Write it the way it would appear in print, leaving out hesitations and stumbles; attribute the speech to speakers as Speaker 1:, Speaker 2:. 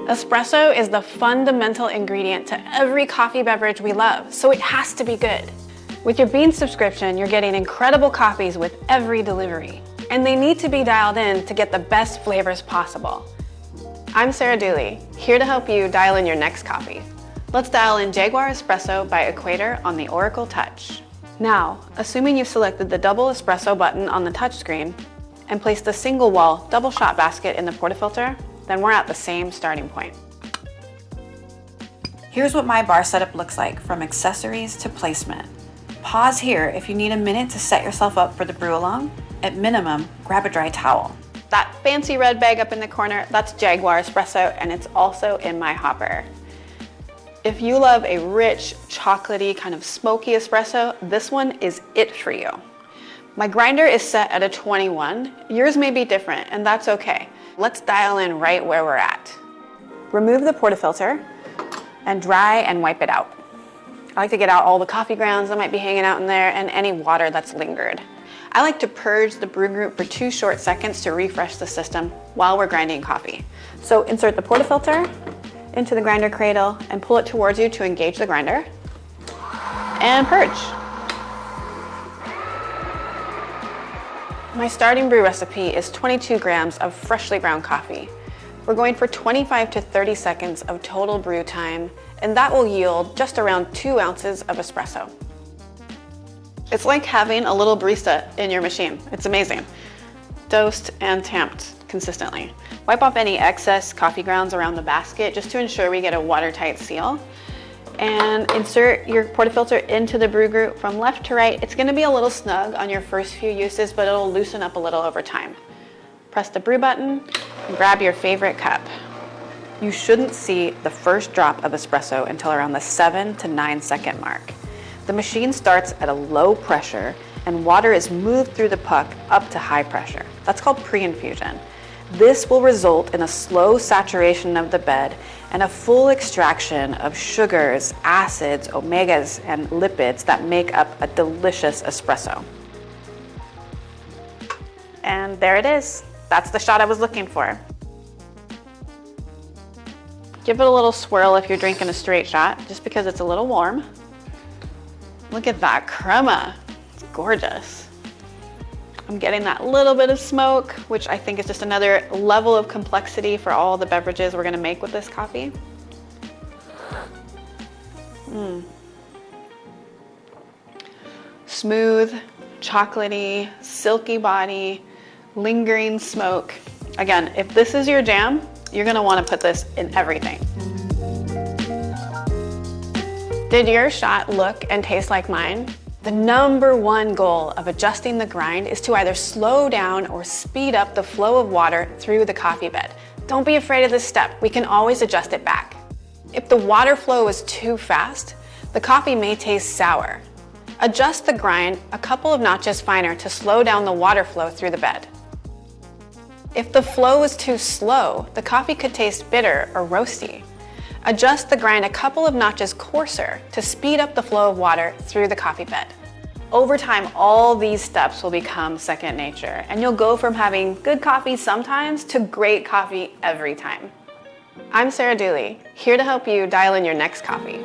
Speaker 1: Espresso is the fundamental ingredient to every coffee beverage we love, so it has to be good. With your Beanz subscription, you're getting incredible coffees with every delivery, and they need to be dialed in to get the best flavors possible. I'm Sarah Dooley, here to help you dial in your next coffee. Let's dial in Jaguar Espresso by Equator on the Oracle Touch. Now, assuming you've selected the double espresso button on the touchscreen and placed the single wall double shot basket in the portafilter, then we're at the same starting point.
Speaker 2: Here's what my bar setup looks like from accessories to placement. Pause here if you need a minute to set yourself up for the brew along. At minimum, grab a dry towel.
Speaker 1: That fancy red bag up in the corner, that's Jaguar Espresso, and it's also in my hopper. If you love a rich, chocolatey, kind of smoky espresso, this one is it for you. My grinder is set at a 21. Yours may be different, and that's okay. Let's dial in right where we're at. Remove the portafilter and dry and wipe it out. I like to get out all the coffee grounds that might be hanging out in there and any water that's lingered. I like to purge the brew group for 2 short seconds to refresh the system while we're grinding coffee. So insert the portafilter into the grinder cradle and pull it towards you to engage the grinder and purge. My starting brew recipe is 22 grams of freshly ground coffee. We're going for 25 to 30 seconds of total brew time, and that will yield just around 2 ounces of espresso. It's like having a little barista in your machine. It's amazing. Dosed and tamped consistently. Wipe off any excess coffee grounds around the basket just to ensure we get a watertight seal. And insert your portafilter into the brew group from left to right. It's gonna be a little snug on your first few uses, but it'll loosen up a little over time. Press the brew button and grab your favorite cup. You shouldn't see the first drop of espresso until around the 7 to 9 second mark. The machine starts at a low pressure and water is moved through the puck up to high pressure. That's called pre-infusion. This will result in a slow saturation of the bed and a full extraction of sugars, acids, omegas, and lipids that make up a delicious espresso. And there it is. That's the shot I was looking for. Give it a little swirl if you're drinking a straight shot, just because it's a little warm. Look at that crema. It's gorgeous. I'm getting that little bit of smoke, which I think is just another level of complexity for all the beverages we're gonna make with this coffee. Smooth, chocolatey, silky body, lingering smoke. Again, if this is your jam, you're gonna wanna put this in everything. Did your shot look and taste like mine? The #1 goal of adjusting the grind is to either slow down or speed up the flow of water through the coffee bed. Don't be afraid of this step. We can always adjust it back. If the water flow is too fast, the coffee may taste sour. Adjust the grind a couple of notches finer to slow down the water flow through the bed. If the flow is too slow, the coffee could taste bitter or roasty. Adjust the grind a couple of notches coarser to speed up the flow of water through the coffee bed. Over time, all these steps will become second nature, and you'll go from having good coffee sometimes to great coffee every time. I'm Sarah Dooley, here to help you dial in your next coffee.